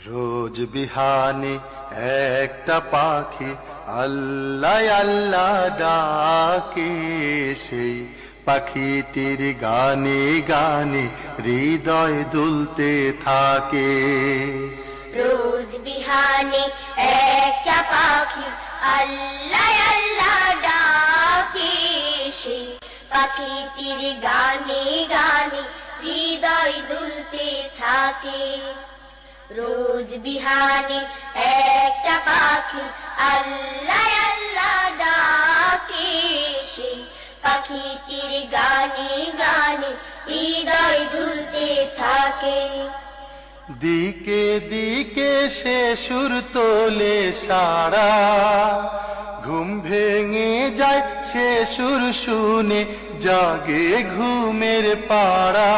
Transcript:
রোজ বিহানে একটা পাখি আল্লাহ আল্লাহ ডাকে, সেই পাখিটির গানে গানে হৃদয় দুলতে থাকে। রোজ বিহানে একটা পাখি আল্লাহ আল্লাহ ডাকে, সেই পাখিটির গানে গানে হৃদয় দুলতে থাকে। রোজ বিহানে একটা পাখি আল্লাহ আল্লাহ ডাকে, সেই পাখিটির গানে গানে হৃদয় দুলতে থাকে। দিকে দিকে সে সুর তোলে সারা, ঘুম ভেঙে যায় সে সুর শুনে জাগে ঘুমের পাড়া।